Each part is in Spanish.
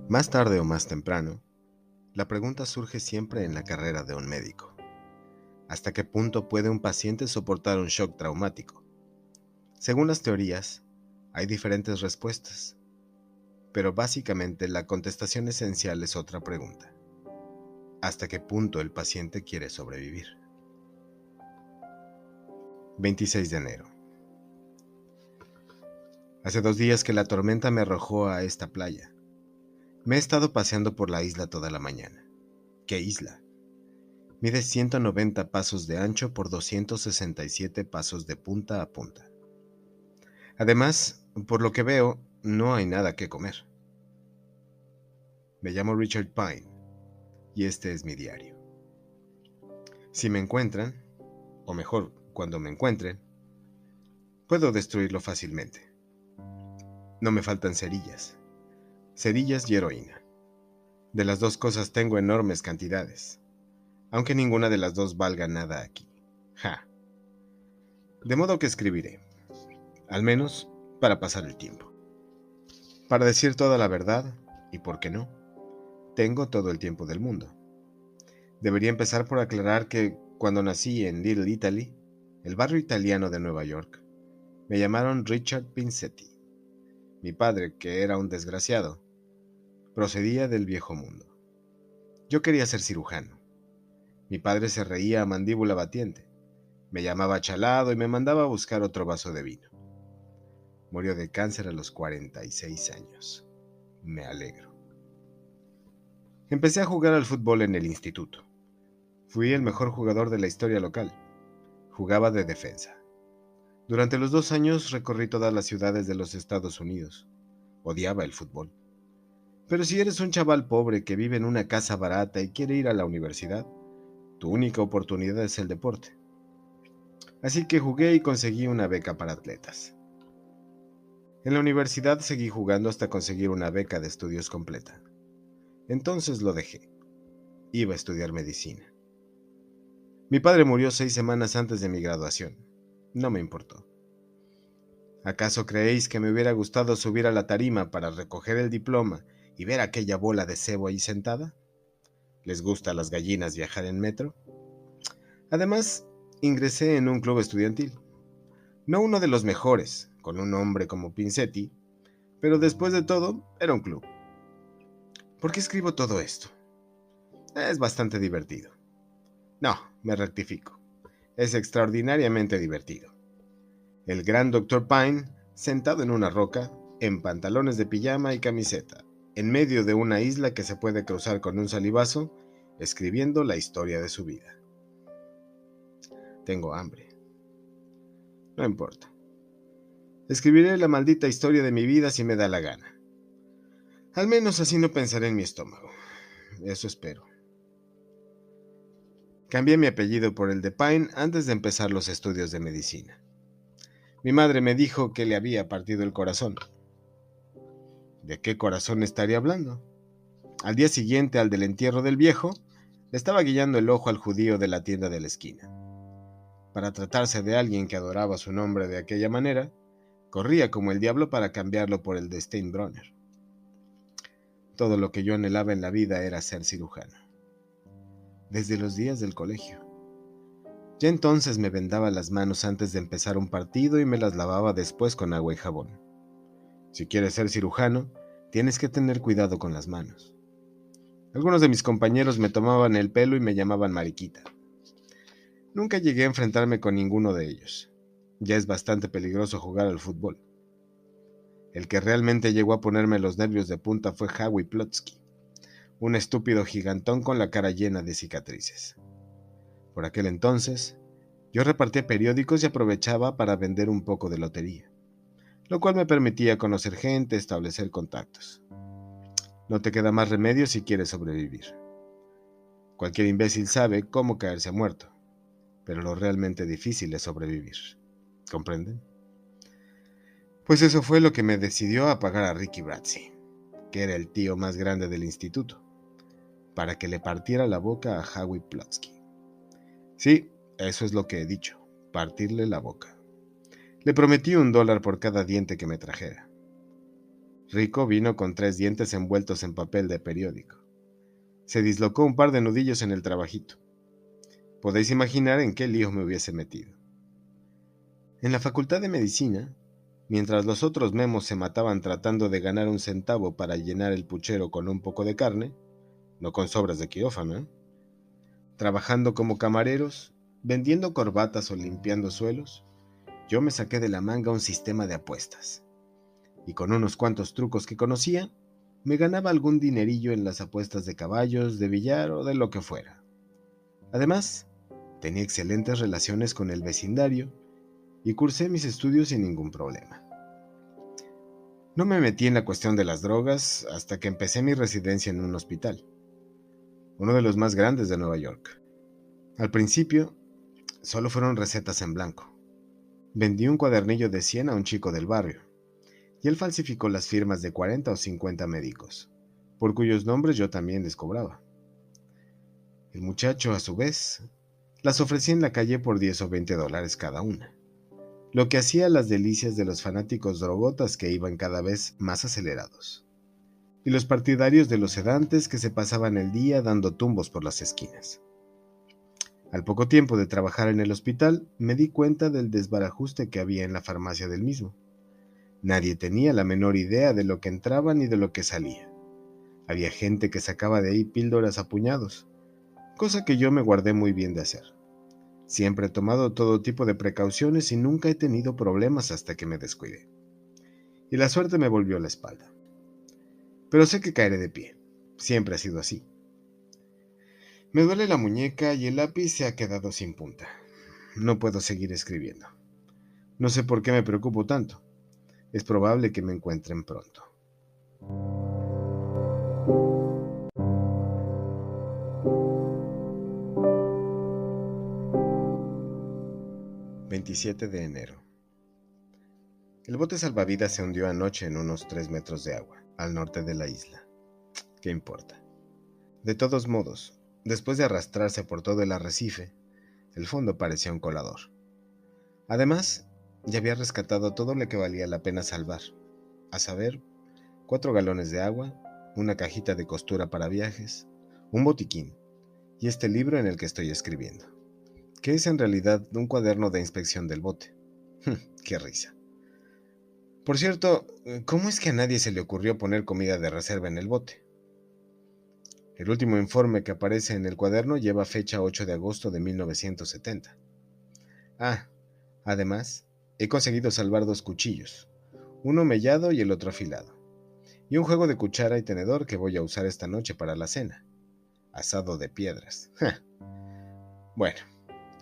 Más tarde o más temprano, la pregunta surge siempre en la carrera de un médico. ¿Hasta qué punto puede un paciente soportar un shock traumático? Según las teorías, hay diferentes respuestas, pero básicamente la contestación esencial es otra pregunta. ¿Hasta qué punto el paciente quiere sobrevivir? 26 de enero. Hace 2 días que la tormenta me arrojó a esta playa. Me he estado paseando por la isla toda la mañana. ¿Qué isla? Mide 190 pasos de ancho por 267 pasos de punta a punta. Además, por lo que veo, no hay nada que comer. Me llamo Richard Pine y este es mi diario. Si me encuentran, o mejor, cuando me encuentren, puedo destruirlo fácilmente. No me faltan cerillas y heroína. De las dos cosas tengo enormes cantidades, aunque ninguna de las dos valga nada aquí. Ja. De modo que escribiré, al menos para pasar el tiempo. Para decir toda la verdad, y por qué no, tengo todo el tiempo del mundo. Debería empezar por aclarar que cuando nací en Little Italy, el barrio italiano de Nueva York, me llamaron Richard Pinsetti. Mi padre, que era un desgraciado, procedía del viejo mundo. Yo quería ser cirujano. Mi padre se reía a mandíbula batiente, me llamaba chalado y me mandaba a buscar otro vaso de vino. Murió de cáncer a los 46 años. Me alegro. Empecé a jugar al fútbol en el instituto. Fui el mejor jugador de la historia local. Jugaba de defensa. Durante los 2 años recorrí todas las ciudades de los Estados Unidos. Odiaba el fútbol. Pero si eres un chaval pobre que vive en una casa barata y quiere ir a la universidad, tu única oportunidad es el deporte. Así que jugué y conseguí una beca para atletas. En la universidad seguí jugando hasta conseguir una beca de estudios completa. Entonces lo dejé. Iba a estudiar medicina. Mi padre murió 6 semanas antes de mi graduación. No me importó. ¿Acaso creéis que me hubiera gustado subir a la tarima para recoger el diploma y ver aquella bola de cebo ahí sentada? ¿Les gusta a las gallinas viajar en metro? Además, ingresé en un club estudiantil. No uno de los mejores, con un hombre como Pinsetti, pero después de todo, era un club. ¿Por qué escribo todo esto? Es bastante divertido. No, me rectifico. Es extraordinariamente divertido. El gran Dr. Pine, sentado en una roca, en pantalones de pijama y camiseta, en medio de una isla que se puede cruzar con un salivazo, escribiendo la historia de su vida. Tengo hambre. No importa. Escribiré la maldita historia de mi vida si me da la gana. Al menos así no pensaré en mi estómago. Eso espero. Cambié mi apellido por el de Pine antes de empezar los estudios de medicina. Mi madre me dijo que le había partido el corazón. ¿De qué corazón estaría hablando? Al día siguiente al del entierro del viejo, le estaba guiñando el ojo al judío de la tienda de la esquina. Para tratarse de alguien que adoraba su nombre de aquella manera, corría como el diablo para cambiarlo por el de Steinbrenner. Todo lo que yo anhelaba en la vida era ser cirujano. Desde los días del colegio. Ya entonces me vendaba las manos antes de empezar un partido y me las lavaba después con agua y jabón. Si quieres ser cirujano, tienes que tener cuidado con las manos. Algunos de mis compañeros me tomaban el pelo y me llamaban mariquita. Nunca llegué a enfrentarme con ninguno de ellos. Ya es bastante peligroso jugar al fútbol. El que realmente llegó a ponerme los nervios de punta fue Howie Plotsky, un estúpido gigantón con la cara llena de cicatrices. Por aquel entonces, yo repartía periódicos y aprovechaba para vender un poco de lotería, lo cual me permitía conocer gente, establecer contactos. No te queda más remedio si quieres sobrevivir. Cualquier imbécil sabe cómo caerse muerto, pero lo realmente difícil es sobrevivir. ¿Comprenden? Pues eso fue lo que me decidió a pagar a Ricky Brazzi, que era el tío más grande del instituto, para que le partiera la boca a Howie Plotsky. Sí, eso es lo que he dicho, partirle la boca. Le prometí $1 por cada diente que me trajera. Rico vino con 3 dientes envueltos en papel de periódico. Se dislocó un par de nudillos en el trabajito. Podéis imaginar en qué lío me hubiese metido. En la Facultad de Medicina, mientras los otros memos se mataban tratando de ganar un centavo para llenar el puchero con un poco de carne, no con sobras de quirófano, trabajando como camareros, vendiendo corbatas o limpiando suelos, yo me saqué de la manga un sistema de apuestas. Y con unos cuantos trucos que conocía, me ganaba algún dinerillo en las apuestas de caballos, de billar o de lo que fuera. Además, tenía excelentes relaciones con el vecindario y cursé mis estudios sin ningún problema. No me metí en la cuestión de las drogas hasta que empecé mi residencia en un hospital, uno de los más grandes de Nueva York. Al principio, solo fueron recetas en blanco. Vendí un cuadernillo de 100 a un chico del barrio, y él falsificó las firmas de 40 o 50 médicos, por cuyos nombres yo también les cobraba. El muchacho, a su vez, las ofrecía en la calle por $10 o $20 cada una, lo que hacía las delicias de los fanáticos drogotas que iban cada vez más acelerados, y los partidarios de los sedantes que se pasaban el día dando tumbos por las esquinas. Al poco tiempo de trabajar en el hospital, me di cuenta del desbarajuste que había en la farmacia del mismo. Nadie tenía la menor idea de lo que entraba ni de lo que salía. Había gente que sacaba de ahí píldoras a puñados, cosa que yo me guardé muy bien de hacer. Siempre he tomado todo tipo de precauciones y nunca he tenido problemas hasta que me descuidé. Y la suerte me volvió la espalda. Pero sé que caeré de pie. Siempre ha sido así. Me duele la muñeca y el lápiz se ha quedado sin punta. No puedo seguir escribiendo. No sé por qué me preocupo tanto. Es probable que me encuentren pronto. ...27 de enero... El bote salvavidas se hundió anoche en unos 3 metros de agua, al norte de la isla. ¿Qué importa? De todos modos, después de arrastrarse por todo el arrecife, el fondo parecía un colador. Además, ya había rescatado todo lo que valía la pena salvar, a saber, 4 galones de agua, una cajita de costura para viajes, un botiquín, y este libro en el que estoy escribiendo, que es en realidad un cuaderno de inspección del bote. ¡Qué risa! Por cierto, ¿cómo es que a nadie se le ocurrió poner comida de reserva en el bote? El último informe que aparece en el cuaderno lleva fecha 8 de agosto de 1970. Además, he conseguido salvar 2 cuchillos, uno mellado y el otro afilado, y un juego de cuchara y tenedor que voy a usar esta noche para la cena. Asado de piedras. Bueno,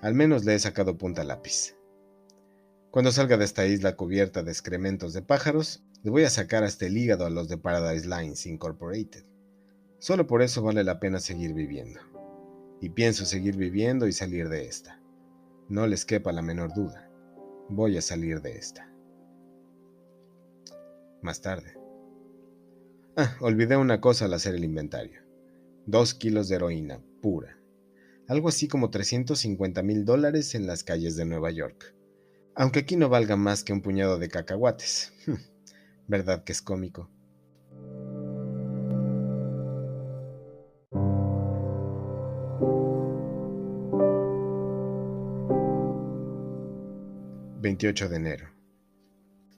al menos le he sacado punta al lápiz. Cuando salga de esta isla cubierta de excrementos de pájaros, le voy a sacar hasta el hígado a los de Paradise Lines Incorporated. Solo por eso vale la pena seguir viviendo. Y pienso seguir viviendo y salir de esta. No les quepa la menor duda. Voy a salir de esta. Más tarde. Olvidé una cosa al hacer el inventario. 2 kilos de heroína, pura. Algo así como $350,000 en las calles de Nueva York. Aunque aquí no valga más que un puñado de cacahuates. ¿Verdad que es cómico? ...28 de enero...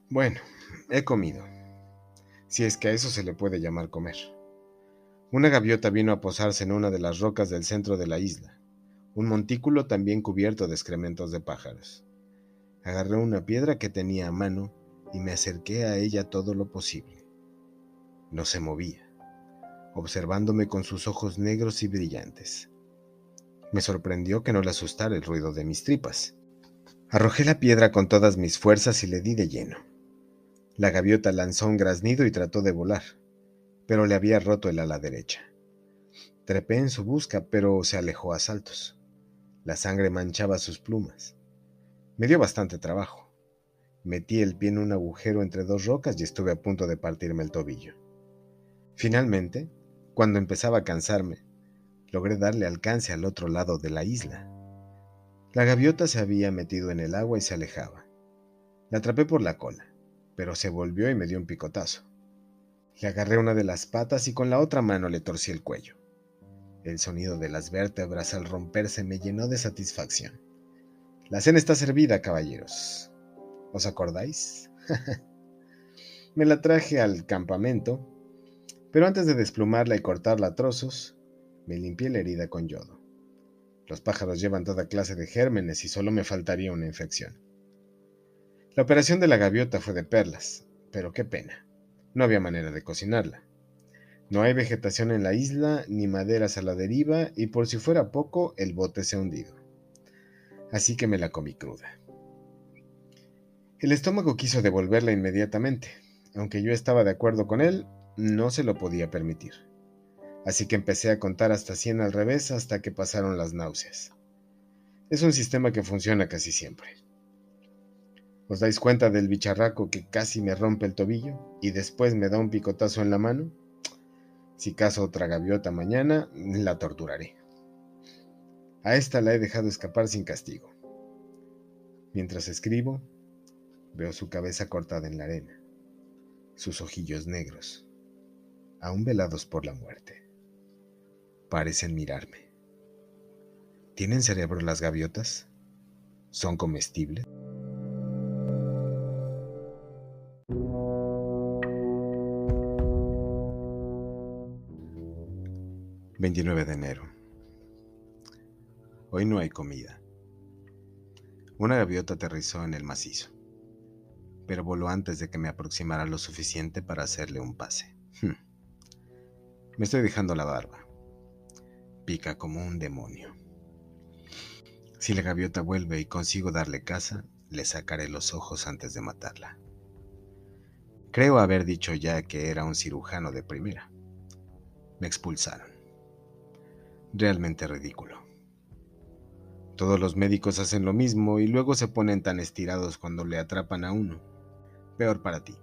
Bueno, he comido. Si es que a eso se le puede llamar comer. Una gaviota vino a posarse en una de las rocas del centro de la isla. Un montículo también cubierto de excrementos de pájaros. Agarré una piedra que tenía a mano y me acerqué a ella todo lo posible. No se movía, observándome con sus ojos negros y brillantes. Me sorprendió que no le asustara el ruido de mis tripas. Arrojé la piedra con todas mis fuerzas y le di de lleno. La gaviota lanzó un graznido y trató de volar, pero le había roto el ala derecha. Trepé en su busca, pero se alejó a saltos. La sangre manchaba sus plumas. Me dio bastante trabajo. Metí el pie en un agujero entre 2 rocas y estuve a punto de partirme el tobillo. Finalmente, cuando empezaba a cansarme, logré darle alcance al otro lado de la isla. La gaviota se había metido en el agua y se alejaba. La atrapé por la cola, pero se volvió y me dio un picotazo. Le agarré una de las patas y con la otra mano le torcí el cuello. El sonido de las vértebras al romperse me llenó de satisfacción. La cena está servida, caballeros. ¿Os acordáis? Me la traje al campamento, pero antes de desplumarla y cortarla a trozos, me limpié la herida con yodo. Los pájaros llevan toda clase de gérmenes y solo me faltaría una infección. La operación de la gaviota fue de perlas, pero qué pena. No había manera de cocinarla. No hay vegetación en la isla, ni maderas a la deriva, y por si fuera poco, el bote se ha hundido. Así que me la comí cruda. El estómago quiso devolverla inmediatamente. Aunque yo estaba de acuerdo con él, no se lo podía permitir. Así que empecé a contar hasta 100 al revés hasta que pasaron las náuseas. Es un sistema que funciona casi siempre. ¿Os dais cuenta del bicharraco que casi me rompe el tobillo y después me da un picotazo en la mano? Si cazo otra gaviota mañana, la torturaré. A esta la he dejado escapar sin castigo. Mientras escribo, veo su cabeza cortada en la arena, sus ojillos negros, aún velados por la muerte. Parecen mirarme. ¿Tienen cerebro las gaviotas? ¿Son comestibles? 29 de enero. Hoy no hay comida. Una gaviota aterrizó en el macizo, pero voló antes de que me aproximara lo suficiente para hacerle un pase. Me estoy dejando la barba. Pica como un demonio. Si la gaviota vuelve y consigo darle caza, le sacaré los ojos antes de matarla. Creo haber dicho ya que era un cirujano de primera. Me expulsaron. Realmente ridículo. Todos los médicos hacen lo mismo y luego se ponen tan estirados cuando le atrapan a uno. Peor para ti.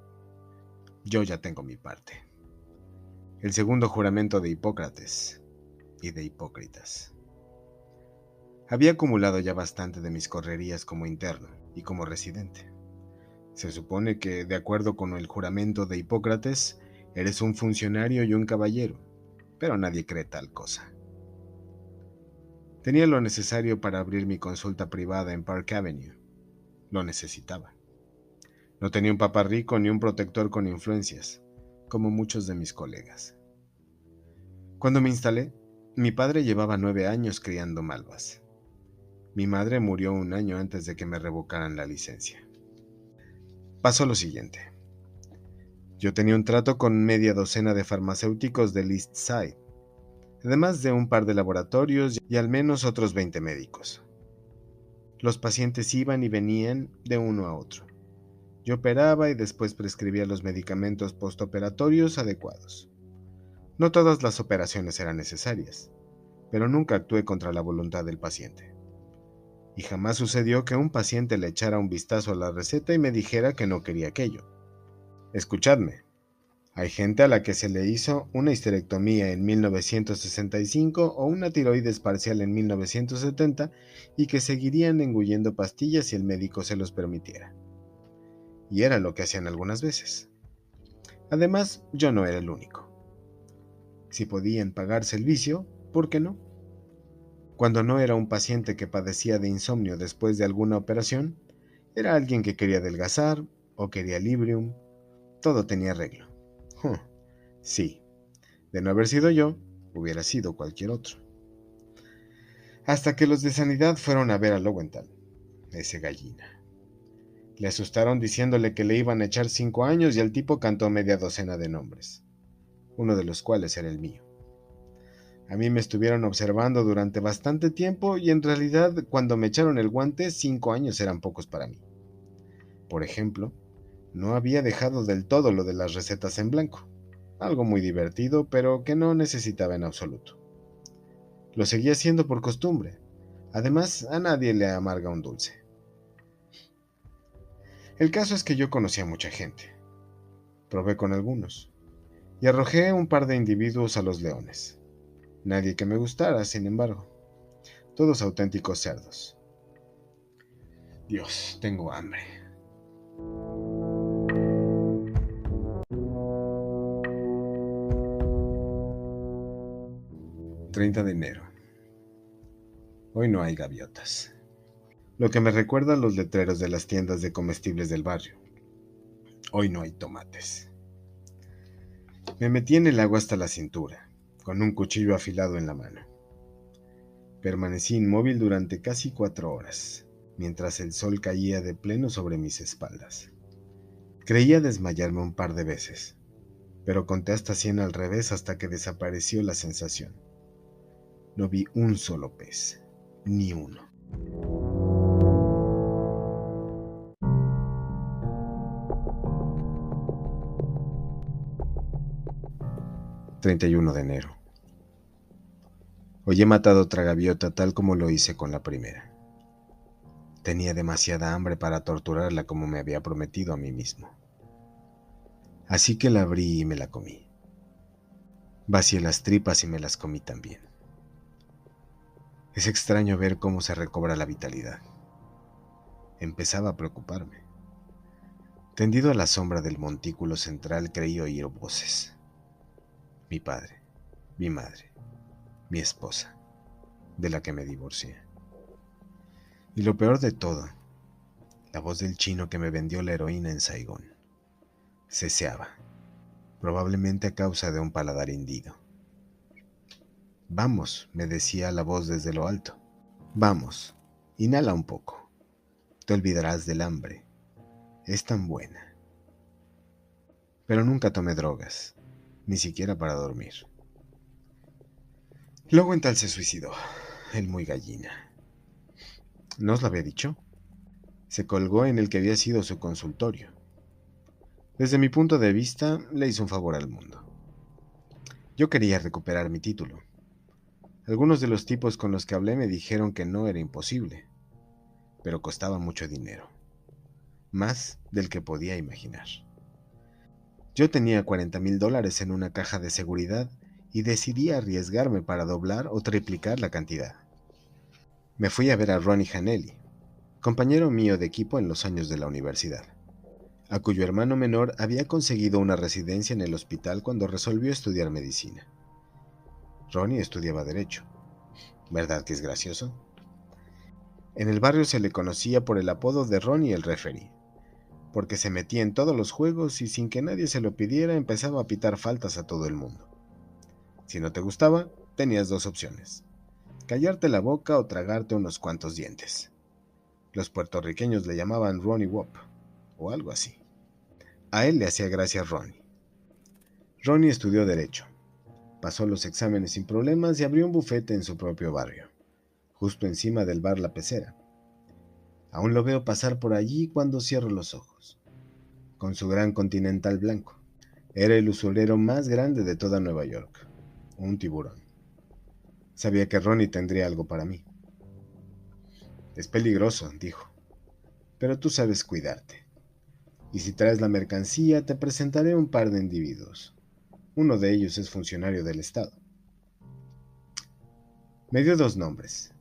Yo ya tengo mi parte. El segundo juramento de Hipócrates y de Hipócritas. Había acumulado ya bastante de mis correrías como interno y como residente. Se supone que, de acuerdo con el juramento de Hipócrates, eres un funcionario y un caballero, pero nadie cree tal cosa. Tenía lo necesario para abrir mi consulta privada en Park Avenue. Lo necesitaba. No tenía un papá rico ni un protector con influencias, como muchos de mis colegas. Cuando me instalé, mi padre llevaba 9 años criando malvas. Mi madre murió un año antes de que me revocaran la licencia. Pasó lo siguiente. Yo tenía un trato con media docena de farmacéuticos del East Side, además de un par de laboratorios y al menos otros 20 médicos. Los pacientes iban y venían de uno a otro. Yo operaba y después prescribía los medicamentos postoperatorios adecuados. No todas las operaciones eran necesarias, pero nunca actué contra la voluntad del paciente. Y jamás sucedió que un paciente le echara un vistazo a la receta y me dijera que no quería aquello. Escuchadme. Hay gente a la que se le hizo una histerectomía en 1965 o una tiroides parcial en 1970 y que seguirían engullendo pastillas si el médico se los permitiera. Y era lo que hacían algunas veces. Además, yo no era el único. Si podían pagarse el vicio, ¿por qué no? Cuando no era un paciente que padecía de insomnio después de alguna operación, era alguien que quería adelgazar o quería Librium. Todo tenía arreglo. Sí, de no haber sido yo, hubiera sido cualquier otro. Hasta que los de sanidad fueron a ver a Lowenthal, ese gallina. Le asustaron diciéndole que le iban a echar 5 años y el tipo cantó media docena de nombres, uno de los cuales era el mío. A mí me estuvieron observando durante bastante tiempo y en realidad cuando me echaron el guante 5 años eran pocos para mí. Por ejemplo, no había dejado del todo lo de las recetas en blanco, algo muy divertido pero que no necesitaba en absoluto. Lo seguía haciendo por costumbre. Además, a nadie le amarga un dulce. El caso es que yo conocía a mucha gente. Probé con algunos. Y arrojé un par de individuos a los leones. Nadie que me gustara, sin embargo. Todos auténticos cerdos. Dios, tengo hambre. 30 de enero. Hoy no hay gaviotas. Lo que me recuerda a los letreros de las tiendas de comestibles del barrio. Hoy no hay tomates. Me metí en el agua hasta la cintura, con un cuchillo afilado en la mano. Permanecí inmóvil durante casi 4 horas, mientras el sol caía de pleno sobre mis espaldas. Creía desmayarme un par de veces, pero conté hasta 100 al revés hasta que desapareció la sensación. No vi un solo pez, ni uno. –31 de enero. Hoy he matado otra gaviota tal como lo hice con la primera. Tenía demasiada hambre para torturarla como me había prometido a mí mismo. Así que la abrí y me la comí. Vacié las tripas y me las comí también. Es extraño ver cómo se recobra la vitalidad. Empezaba a preocuparme. Tendido a la sombra del montículo central creí oír voces. Mi padre, mi madre, mi esposa, de la que me divorcié. Y lo peor de todo, la voz del chino que me vendió la heroína en Saigón. Ceseaba, probablemente a causa de un paladar hendido. Vamos, me decía la voz desde lo alto. Vamos, inhala un poco. Te olvidarás del hambre. Es tan buena. Pero nunca tomé drogas, ni siquiera para dormir. Lowenthal se suicidó, el muy gallina. ¿No os lo había dicho? Se colgó en el que había sido su consultorio. Desde mi punto de vista, le hizo un favor al mundo. Yo quería recuperar mi título. Algunos de los tipos con los que hablé me dijeron que no era imposible, pero costaba mucho dinero, más del que podía imaginar. Yo tenía $40,000 en una caja de seguridad y decidí arriesgarme para doblar o triplicar la cantidad. Me fui a ver a Ronnie Hanelli, compañero mío de equipo en los años de la universidad, a cuyo hermano menor había conseguido una residencia en el hospital cuando resolvió estudiar medicina. Ronnie estudiaba derecho. ¿Verdad que es gracioso? En el barrio se le conocía por el apodo de Ronnie el referee, porque se metía en todos los juegos y sin que nadie se lo pidiera empezaba a pitar faltas a todo el mundo. Si no te gustaba, tenías 2 opciones: callarte la boca o tragarte unos cuantos dientes. Los puertorriqueños le llamaban Ronnie Wop, o algo así. A él le hacía gracia Ronnie. Ronnie estudió Derecho, pasó los exámenes sin problemas y abrió un bufete en su propio barrio, justo encima del bar La Pecera. Aún lo veo pasar por allí cuando cierro los ojos, con su gran Continental blanco. Era el usurero más grande de toda Nueva York, un tiburón. Sabía que Ronnie tendría algo para mí. Es peligroso, dijo, pero tú sabes cuidarte. Y si traes la mercancía, te presentaré un par de individuos. Uno de ellos es funcionario del Estado. Me dio 2 nombres,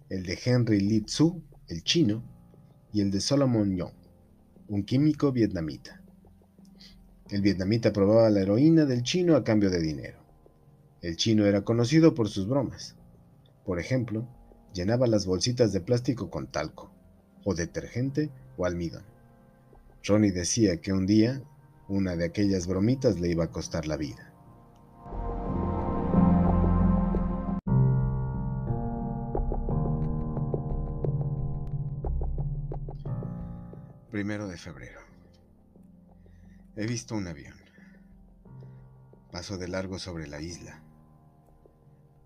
el de Henry Lee Tzu, el chino, y el de Solomon Young, un químico vietnamita. El vietnamita probaba la heroína del chino a cambio de dinero. El chino era conocido por sus bromas. Por ejemplo, llenaba las bolsitas de plástico con talco, o detergente, o almidón. Ronnie decía que un día, una de aquellas bromitas le iba a costar la vida. –1 de febrero. He visto un avión. Pasó de largo sobre la isla.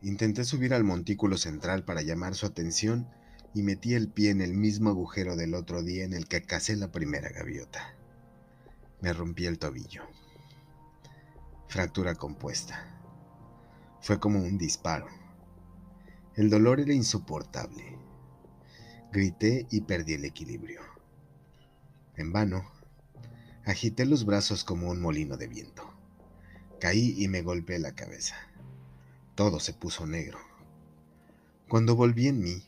Intenté subir al montículo central para llamar su atención y metí el pie en el mismo agujero del otro día en el que cacé la primera gaviota. Me rompí el tobillo. Fractura compuesta. Fue como un disparo. El dolor era insoportable. Grité y perdí el equilibrio. En vano, agité los brazos como un molino de viento. Caí y me golpeé la cabeza. Todo se puso negro. Cuando volví en mí,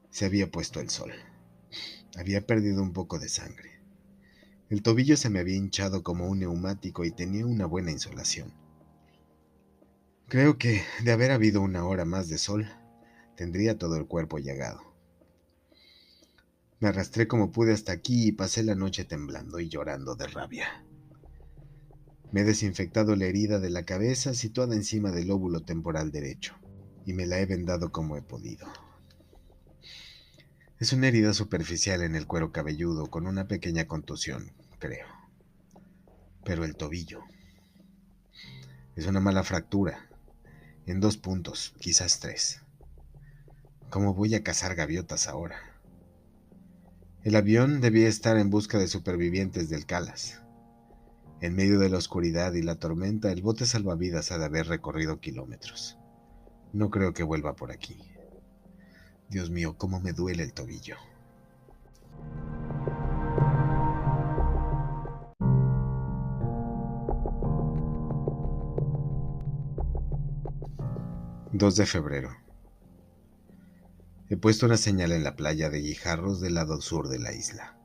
se había puesto el sol. Había perdido un poco de sangre. El tobillo se me había hinchado como un neumático y tenía una buena insolación. Creo que, de haber habido una hora más de sol, tendría todo el cuerpo llagado. Me arrastré como pude hasta aquí y pasé la noche temblando y llorando de rabia. Me he desinfectado la herida de la cabeza situada encima del lóbulo temporal derecho, y me la he vendado como he podido. Es una herida superficial en el cuero cabelludo con una pequeña contusión, creo. Pero el tobillo es una mala fractura, en 2 puntos, quizás 3. ¿Cómo voy a cazar gaviotas ahora? El avión debía estar en busca de supervivientes del Calas. En medio de la oscuridad y la tormenta, el bote salvavidas ha de haber recorrido kilómetros. No creo que vuelva por aquí. Dios mío, cómo me duele el tobillo. ...2 de febrero... He puesto una señal en la playa de Guijarros del lado sur de la isla,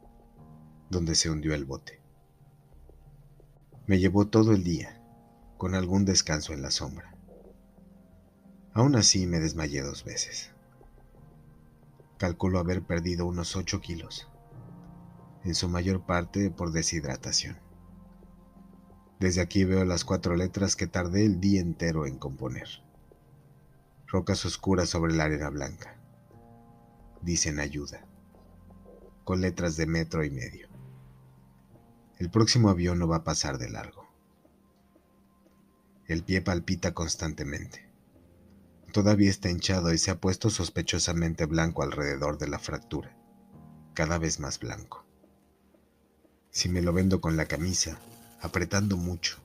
donde se hundió el bote. Me llevó todo el día, con algún descanso en la sombra. Aún así me desmayé 2 veces. Calculo haber perdido unos 8 kilos, en su mayor parte por deshidratación. Desde aquí veo las 4 letras que tardé el día entero en componer. Rocas oscuras sobre la arena blanca. Dicen ayuda, con letras de 1,5 metros. El próximo avión no va a pasar de largo. El pie palpita constantemente. Todavía está hinchado y se ha puesto sospechosamente blanco alrededor de la fractura, cada vez más blanco. Si me lo vendo con la camisa, apretando mucho,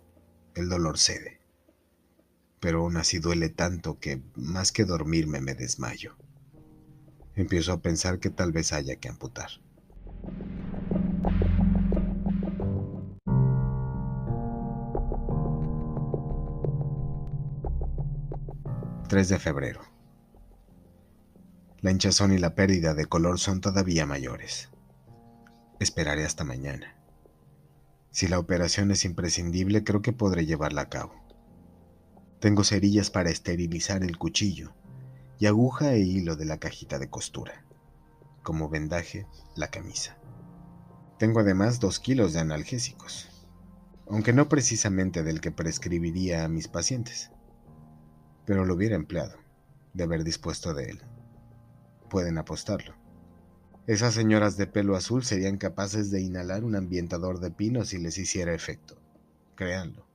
el dolor cede. Pero aún así duele tanto que, más que dormirme, me desmayo. Empiezo a pensar que tal vez haya que amputar. ...3 de febrero... La hinchazón y la pérdida de color son todavía mayores. Esperaré hasta mañana. Si la operación es imprescindible, creo que podré llevarla a cabo. Tengo cerillas para esterilizar el cuchillo y aguja e hilo de la cajita de costura. Como vendaje, la camisa. Tengo además 2 kilos de analgésicos, aunque no precisamente del que prescribiría a mis pacientes, pero lo hubiera empleado, de haber dispuesto de él. Pueden apostarlo. Esas señoras de pelo azul serían capaces de inhalar un ambientador de pino si les hiciera efecto. Créanlo.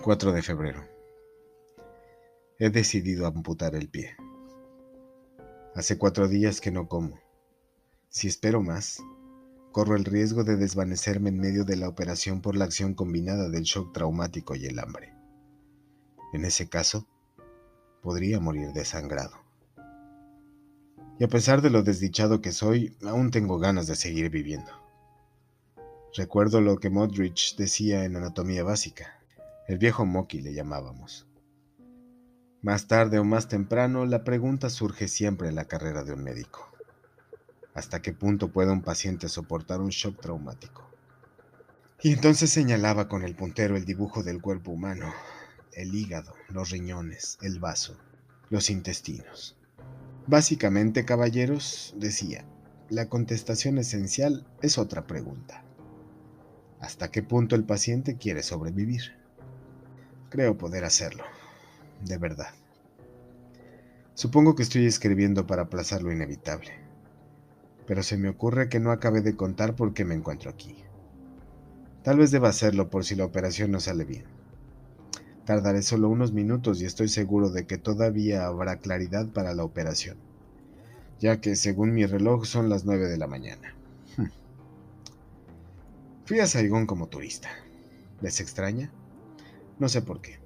...4 de febrero... He decidido amputar el pie. Hace 4 días que no como. Si espero más, corro el riesgo de desvanecerme en medio de la operación por la acción combinada del shock traumático y el hambre. En ese caso, podría morir desangrado. Y a pesar de lo desdichado que soy, aún tengo ganas de seguir viviendo. Recuerdo lo que Modrich decía en Anatomía Básica. El viejo Moki le llamábamos. Más tarde o más temprano, la pregunta surge siempre en la carrera de un médico. ¿Hasta qué punto puede un paciente soportar un shock traumático? Y entonces señalaba con el puntero el dibujo del cuerpo humano, el hígado, los riñones, el vaso, los intestinos. Básicamente, caballeros, decía, la contestación esencial es otra pregunta. ¿Hasta qué punto el paciente quiere sobrevivir? Creo poder hacerlo, de verdad. Supongo que estoy escribiendo para aplazar lo inevitable, pero se me ocurre que no acabé de contar por qué me encuentro aquí. Tal vez deba hacerlo por si la operación no sale bien. Tardaré solo unos minutos y estoy seguro de que todavía habrá claridad para la operación, ya que según mi reloj son las 9 de la mañana. Fui a Saigón como turista. ¿Les extraña? No sé por qué.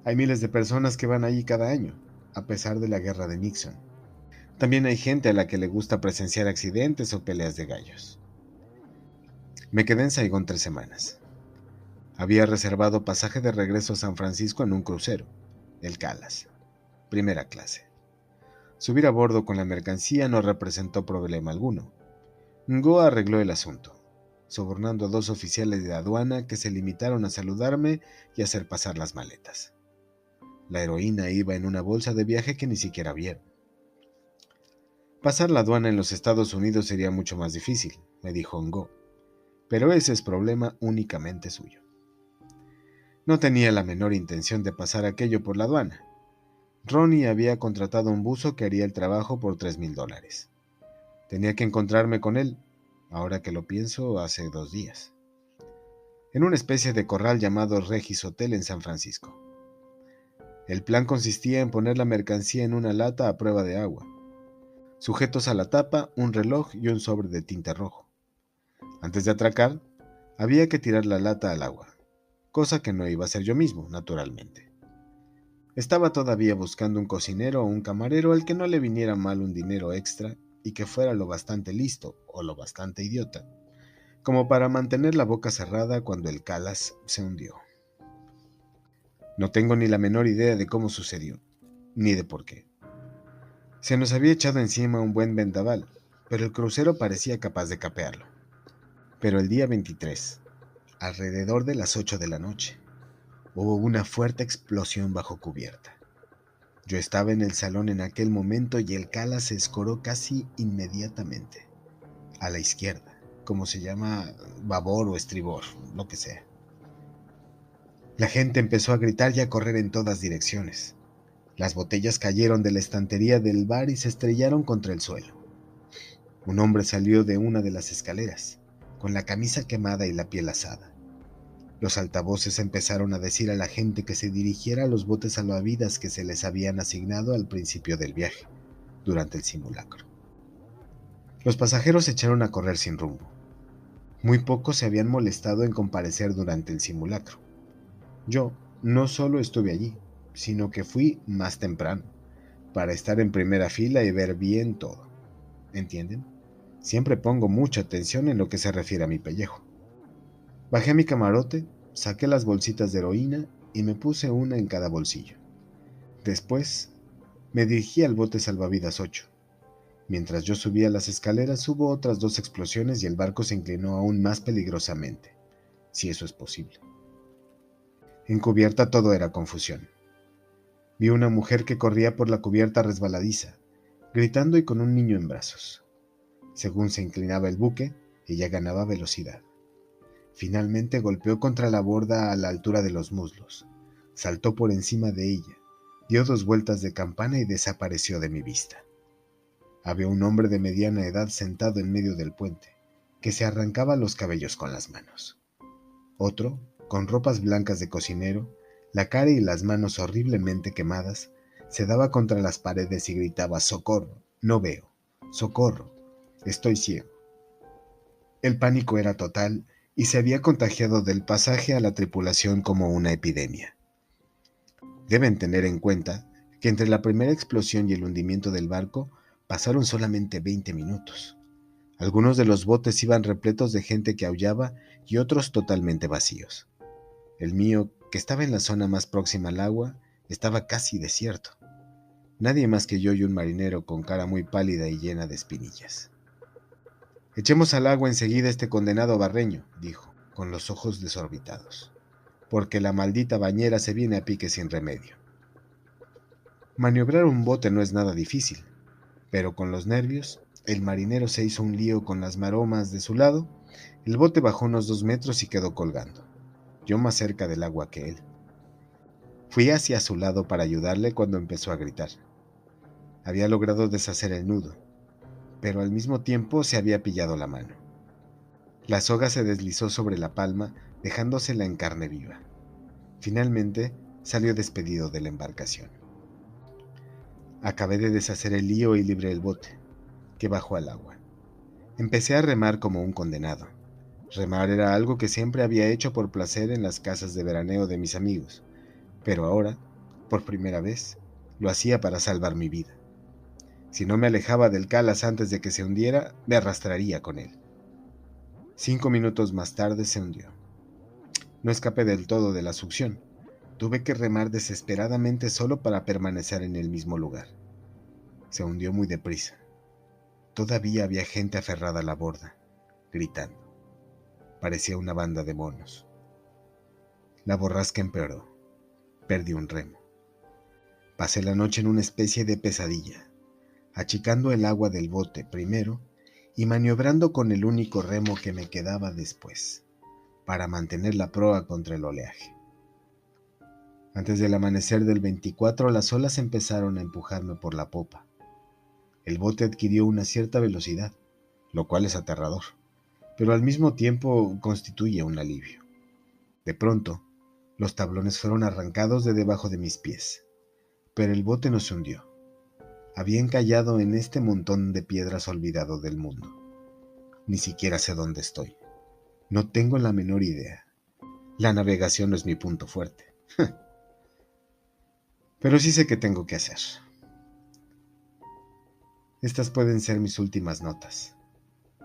Hay miles de personas que van allí cada año, a pesar de la guerra de Nixon. También hay gente a la que le gusta presenciar accidentes o peleas de gallos. Me quedé en Saigón 3 semanas. Había reservado pasaje de regreso a San Francisco en un crucero, el Calas, primera clase. Subir a bordo con la mercancía no representó problema alguno. Ngo arregló el asunto, sobornando a 2 oficiales de aduana que se limitaron a saludarme y hacer pasar las maletas. La heroína iba en una bolsa de viaje que ni siquiera vieron. Pasar la aduana en los Estados Unidos sería mucho más difícil, me dijo Ngo, pero ese es problema únicamente suyo. No tenía la menor intención de pasar aquello por la aduana. Ronnie había contratado un buzo que haría el trabajo por $3,000. Tenía que encontrarme con él, ahora que lo pienso, hace 2 días, en una especie de corral llamado Regis Hotel en San Francisco. El plan consistía en poner la mercancía en una lata a prueba de agua, sujetos a la tapa un reloj y un sobre de tinte rojo. Antes de atracar, había que tirar la lata al agua, cosa que no iba a hacer yo mismo, naturalmente. Estaba todavía buscando un cocinero o un camarero al que no le viniera mal un dinero extra y que fuera lo bastante listo o lo bastante idiota como para mantener la boca cerrada cuando el Calas se hundió. No tengo ni la menor idea de cómo sucedió, ni de por qué. Se nos había echado encima un buen vendaval, pero el crucero parecía capaz de capearlo. Pero el día 23, alrededor de las 8 de la noche, hubo una fuerte explosión bajo cubierta. Yo estaba en el salón en aquel momento y el Calas se escoró casi inmediatamente, a la izquierda, como se llama babor o estribor, lo que sea. La gente empezó a gritar y a correr en todas direcciones. Las botellas cayeron de la estantería del bar y se estrellaron contra el suelo. Un hombre salió de una de las escaleras, con la camisa quemada y la piel asada. Los altavoces empezaron a decir a la gente que se dirigiera a los botes salvavidas que se les habían asignado al principio del viaje, durante el simulacro. Los pasajeros se echaron a correr sin rumbo. Muy pocos se habían molestado en comparecer durante el simulacro. Yo no solo estuve allí, sino que fui más temprano, para estar en primera fila y ver bien todo. ¿Entienden? Siempre pongo mucha atención en lo que se refiere a mi pellejo. Bajé a mi camarote, saqué las bolsitas de heroína y me puse una en cada bolsillo. Después, me dirigí al bote salvavidas 8. Mientras yo subía las escaleras hubo otras 2 explosiones y el barco se inclinó aún más peligrosamente, si eso es posible. En cubierta todo era confusión. Vi una mujer que corría por la cubierta resbaladiza, gritando y con un niño en brazos. Según se inclinaba el buque, ella ganaba velocidad. Finalmente golpeó contra la borda a la altura de los muslos, saltó por encima de ella, dio 2 vueltas de campana y desapareció de mi vista. Había un hombre de mediana edad sentado en medio del puente, que se arrancaba los cabellos con las manos. Otro, con ropas blancas de cocinero, la cara y las manos horriblemente quemadas, se daba contra las paredes y gritaba: «¡Socorro! No veo. ¡Socorro! Estoy ciego». El pánico era total y se había contagiado del pasaje a la tripulación como una epidemia. Deben tener en cuenta que entre la primera explosión y el hundimiento del barco pasaron solamente 20 minutos. Algunos de los botes iban repletos de gente que aullaba y otros totalmente vacíos. El mío, que estaba en la zona más próxima al agua, estaba casi desierto. Nadie más que yo y un marinero con cara muy pálida y llena de espinillas. «Echemos al agua enseguida este condenado barreño», dijo, con los ojos desorbitados, «porque la maldita bañera se viene a pique sin remedio». Maniobrar un bote no es nada difícil, pero con los nervios, el marinero se hizo un lío con las maromas de su lado, el bote bajó unos 2 metros y quedó colgando, yo más cerca del agua que él. Fui hacia su lado para ayudarle cuando empezó a gritar. Había logrado deshacer el nudo, pero al mismo tiempo se había pillado la mano. La soga se deslizó sobre la palma, dejándosela en carne viva. Finalmente, salió despedido de la embarcación. Acabé de deshacer el lío y libré el bote, que bajó al agua. Empecé a remar como un condenado. Remar era algo que siempre había hecho por placer en las casas de veraneo de mis amigos, pero ahora, por primera vez, lo hacía para salvar mi vida. Si no me alejaba del Calas antes de que se hundiera, me arrastraría con él. 5 minutos más tarde se hundió. No escapé del todo de la succión, Tuve que remar desesperadamente solo para permanecer en el mismo lugar. Se hundió muy deprisa. Todavía había gente aferrada a la borda, gritando. Parecía una banda de monos. La borrasca empeoró. Perdí un remo. Pasé la noche en una especie de pesadilla, achicando el agua del bote primero y maniobrando con el único remo que me quedaba después, para mantener la proa contra el oleaje. Antes del amanecer del 24, las olas empezaron a empujarme por la popa. El bote adquirió una cierta velocidad, lo cual es aterrador, pero al mismo tiempo constituye un alivio. De pronto, los tablones fueron arrancados de debajo de mis pies, pero el bote no se hundió. Había encallado en este montón de piedras olvidado del mundo. Ni siquiera sé dónde estoy. No tengo la menor idea. La navegación no es mi punto fuerte. Pero sí sé qué tengo que hacer. Estas pueden ser mis últimas notas,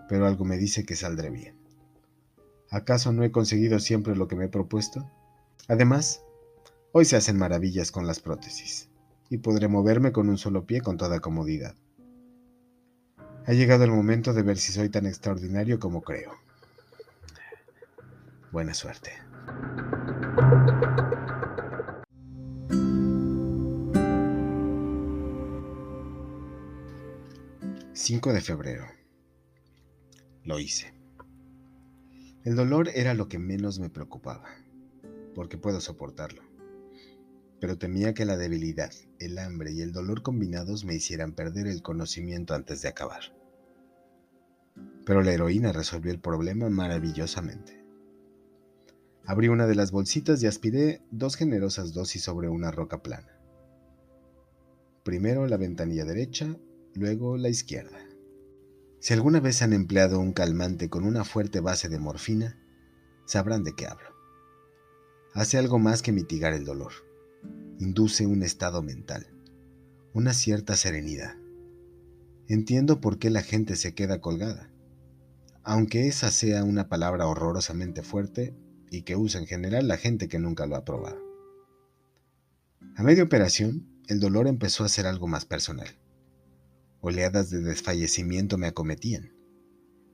pero algo me dice que saldré bien. ¿Acaso no he conseguido siempre lo que me he propuesto? Además, hoy se hacen maravillas con las prótesis, y podré moverme con un solo pie con toda comodidad. Ha llegado el momento de ver si soy tan extraordinario como creo. Buena suerte. 5 de febrero. Lo hice. El dolor era lo que menos me preocupaba, porque puedo soportarlo. Pero temía que la debilidad, el hambre y el dolor combinados me hicieran perder el conocimiento antes de acabar. Pero la heroína resolvió el problema maravillosamente. Abrí una de las bolsitas y aspiré 2 generosas dosis sobre una roca plana. Primero la ventanilla derecha, luego la izquierda. Si alguna vez han empleado un calmante con una fuerte base de morfina, sabrán de qué hablo. Hace algo más que mitigar el dolor. Induce un estado mental, una cierta serenidad. Entiendo por qué la gente se queda colgada, aunque esa sea una palabra horrorosamente fuerte y que usa en general la gente que nunca lo ha probado. A media operación, el dolor empezó a ser algo más personal. Oleadas de desfallecimiento me acometían.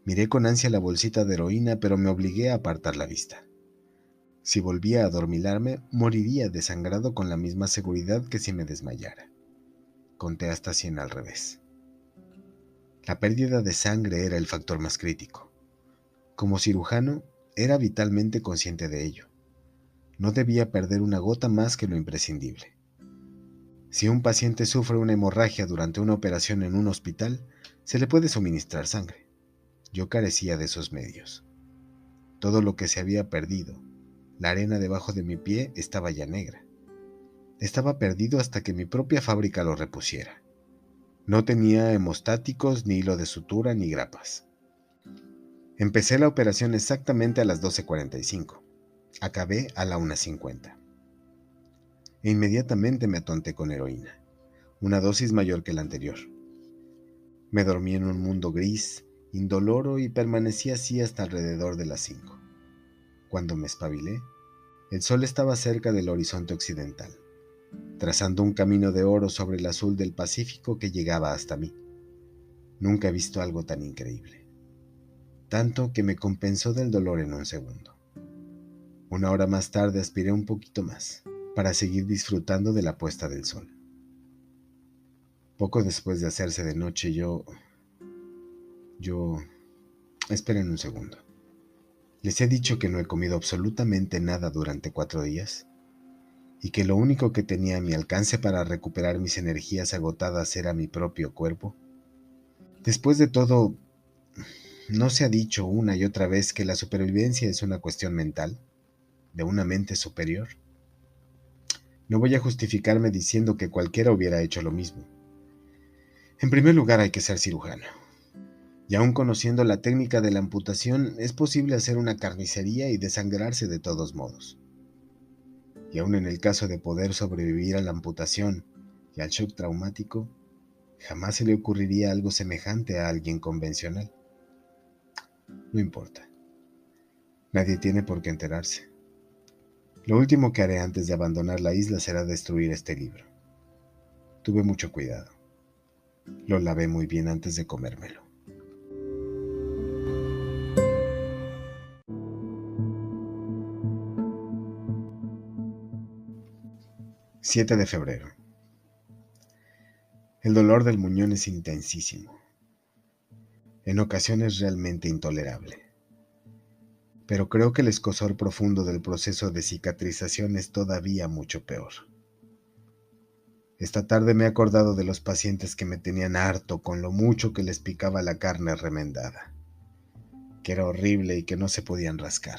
Miré con ansia la bolsita de heroína, pero me obligué a apartar la vista. Si volvía a adormilarme, moriría desangrado con la misma seguridad que si me desmayara. Conté hasta 100 al revés. La pérdida de sangre era el factor más crítico. Como cirujano, era vitalmente consciente de ello. No debía perder una gota más que lo imprescindible. Si un paciente sufre una hemorragia durante una operación en un hospital, se le puede suministrar sangre. Yo carecía de esos medios. Todo lo que se había perdido, la arena debajo de mi pie, estaba ya negra. Estaba perdido hasta que mi propia fábrica lo repusiera. No tenía hemostáticos, ni hilo de sutura, ni grapas. Empecé la operación exactamente a las 12:45. Acabé a la 1:50. E inmediatamente me atonté con heroína, una dosis mayor que la anterior. Me dormí en un mundo gris, indoloro, y permanecí así hasta alrededor de las 5. Cuando me espabilé, el sol estaba cerca del horizonte occidental, trazando un camino de oro sobre el azul del Pacífico que llegaba hasta mí. Nunca he visto algo tan increíble, tanto que me compensó del dolor en un segundo. 1 hora más tarde aspiré un poquito más, para seguir disfrutando de la puesta del sol. Poco después de hacerse de noche, Esperen un segundo. ¿Les he dicho que no he comido absolutamente nada durante 4 días? ¿Y que lo único que tenía a mi alcance para recuperar mis energías agotadas era mi propio cuerpo? Después de todo, ¿no se ha dicho una y otra vez que la supervivencia es una cuestión mental, de una mente superior? No voy a justificarme diciendo que cualquiera hubiera hecho lo mismo. En primer lugar, hay que ser cirujano. Y aun conociendo la técnica de la amputación, es posible hacer una carnicería y desangrarse de todos modos. Y aun en el caso de poder sobrevivir a la amputación y al shock traumático, jamás se le ocurriría algo semejante a alguien convencional. No importa. Nadie tiene por qué enterarse. Lo último que haré antes de abandonar la isla será destruir este libro. Tuve mucho cuidado. Lo lavé muy bien antes de comérmelo. 7 de febrero. El dolor del muñón es intensísimo. En ocasiones realmente intolerable. Pero creo que el escozor profundo del proceso de cicatrización es todavía mucho peor. Esta tarde me he acordado de los pacientes que me tenían harto con lo mucho que les picaba la carne remendada, que era horrible y que no se podían rascar.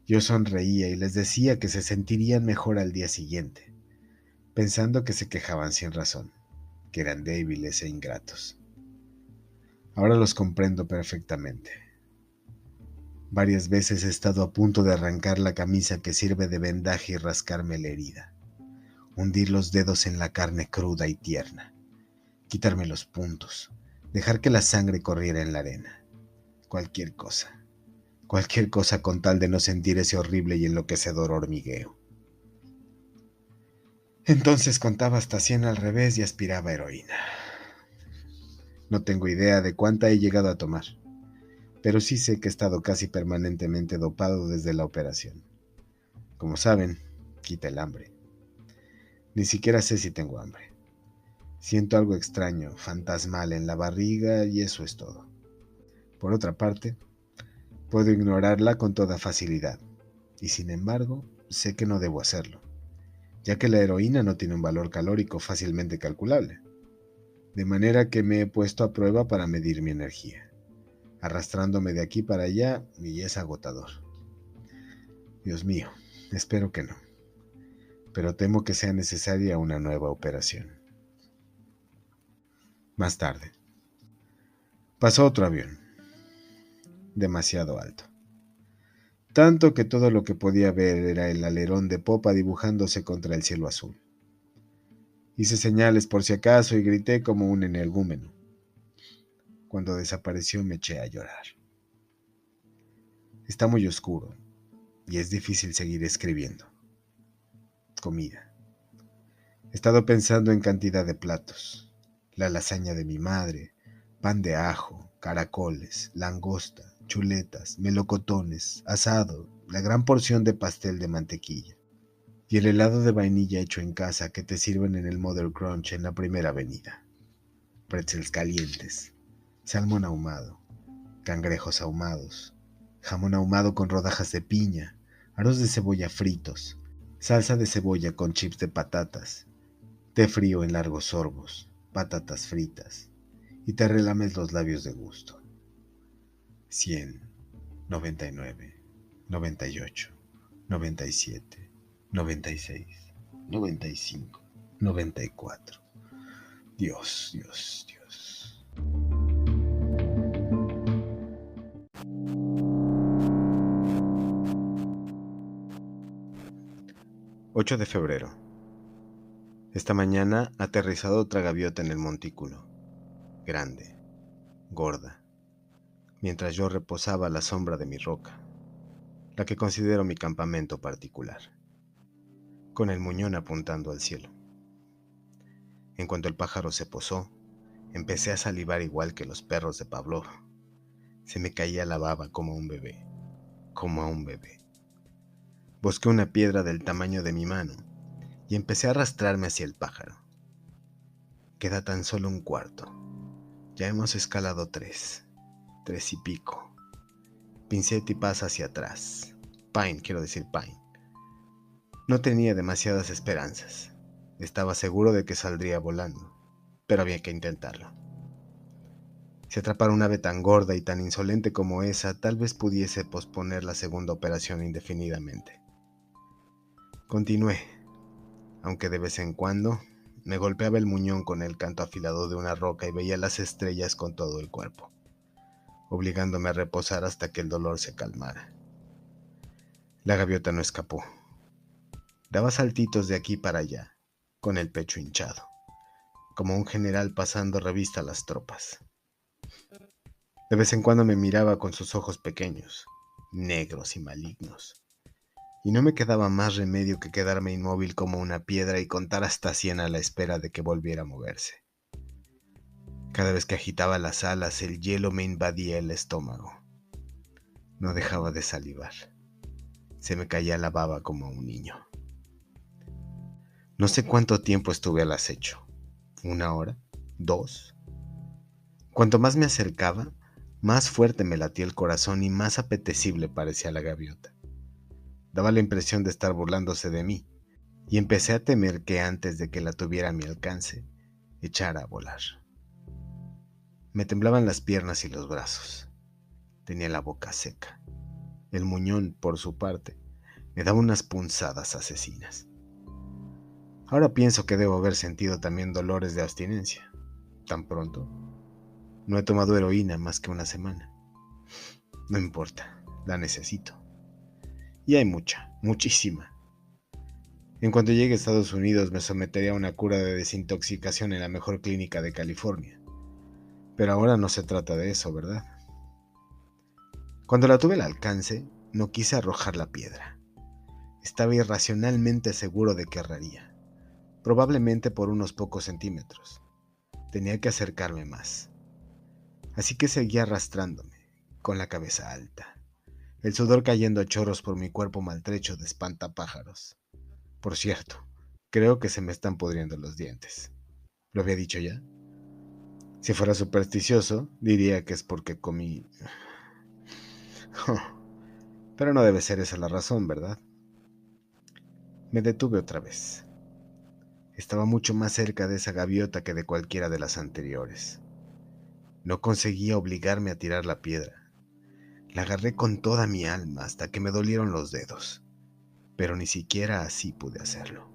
Yo sonreía y les decía que se sentirían mejor al día siguiente, pensando que se quejaban sin razón, que eran débiles e ingratos. Ahora los comprendo perfectamente. Varias veces he estado a punto de arrancar la camisa que sirve de vendaje y rascarme la herida, hundir los dedos en la carne cruda y tierna, quitarme los puntos, dejar que la sangre corriera en la arena. Cualquier cosa con tal de no sentir ese horrible y enloquecedor hormigueo. Entonces contaba hasta 100 al revés y aspiraba heroína. No tengo idea de cuánta he llegado a tomar, pero sí sé que he estado casi permanentemente dopado desde la operación. Como saben, quita el hambre. Ni siquiera sé si tengo hambre. Siento algo extraño, fantasmal en la barriga y eso es todo. Por otra parte, puedo ignorarla con toda facilidad, y sin embargo, sé que no debo hacerlo, ya que la heroína no tiene un valor calórico fácilmente calculable, de manera que me he puesto a prueba para medir mi energía, arrastrándome de aquí para allá y es agotador. Dios mío, espero que no, pero temo que sea necesaria una nueva operación. Más tarde, pasó otro avión, demasiado alto. Tanto que todo lo que podía ver era el alerón de popa dibujándose contra el cielo azul. Hice señales por si acaso y grité como un energúmeno. Cuando desapareció me eché a llorar. Está muy oscuro y es difícil seguir escribiendo. Comida. He estado pensando en cantidad de platos. La lasaña de mi madre, pan de ajo, caracoles, langosta, chuletas, melocotones, asado, la gran porción de pastel de mantequilla y el helado de vainilla hecho en casa que te sirven en el Mother Crunch en la Primera Avenida. Pretzels calientes, salmón ahumado, cangrejos ahumados, jamón ahumado con rodajas de piña, aros de cebolla fritos, salsa de cebolla con chips de patatas, té frío en largos sorbos, patatas fritas, y te relames los labios de gusto. 100, 99, 98, 97, 96, 95, 94. Dios, Dios, Dios. ...8 de febrero... Esta mañana ha aterrizado otra gaviota en el montículo. Grande, gorda, mientras yo reposaba a la sombra de mi roca, la que considero mi campamento particular, con el muñón apuntando al cielo. En cuanto el pájaro se posó, empecé a salivar igual que los perros de Pavlov. Se me caía la baba como a un bebé, como a un bebé. Busqué una piedra del tamaño de mi mano y empecé a arrastrarme hacia el pájaro. Queda tan solo un cuarto. Ya hemos escalado 3 y pico. Pincé tipas hacia atrás. Pine. No tenía demasiadas esperanzas. Estaba seguro de que saldría volando, pero había que intentarlo. Si atrapara un ave tan gorda y tan insolente como esa, tal vez pudiese posponer la segunda operación indefinidamente. Continué, aunque de vez en cuando me golpeaba el muñón con el canto afilado de una roca y veía las estrellas con todo el cuerpo, obligándome a reposar hasta que el dolor se calmara. La gaviota no escapó. Daba saltitos de aquí para allá, con el pecho hinchado, como un general pasando revista a las tropas. De vez en cuando me miraba con sus ojos pequeños, negros y malignos, y no me quedaba más remedio que quedarme inmóvil como una piedra y contar hasta 100 a la espera de que volviera a moverse. Cada vez que agitaba las alas, el hielo me invadía el estómago. No dejaba de salivar. Se me caía la baba como a un niño. No sé cuánto tiempo estuve al acecho. ¿1 hora? ¿2? Cuanto más me acercaba, más fuerte me latía el corazón y más apetecible parecía la gaviota. Daba la impresión de estar burlándose de mí, y empecé a temer que antes de que la tuviera a mi alcance, echara a volar. Me temblaban las piernas y los brazos. Tenía la boca seca. El muñón, por su parte, me daba unas punzadas asesinas. Ahora pienso que debo haber sentido también dolores de abstinencia. ¿Tan pronto? No he tomado heroína más que 1 semana. No importa, la necesito. Y hay mucha, muchísima. En cuanto llegue a Estados Unidos me someteré a una cura de desintoxicación en la mejor clínica de California. Pero ahora no se trata de eso, ¿verdad? Cuando la tuve al alcance, no quise arrojar la piedra. Estaba irracionalmente seguro de que erraría, probablemente por unos pocos centímetros. Tenía que acercarme más. Así que seguí arrastrándome, con la cabeza alta, el sudor cayendo a chorros por mi cuerpo maltrecho de espantapájaros. Por cierto, creo que se me están pudriendo los dientes. ¿Lo había dicho ya? Si fuera supersticioso, diría que es porque comí... Pero no debe ser esa la razón, ¿verdad? Me detuve otra vez. Estaba mucho más cerca de esa gaviota que de cualquiera de las anteriores. No conseguía obligarme a tirar la piedra. La agarré con toda mi alma hasta que me dolieron los dedos, pero ni siquiera así pude hacerlo,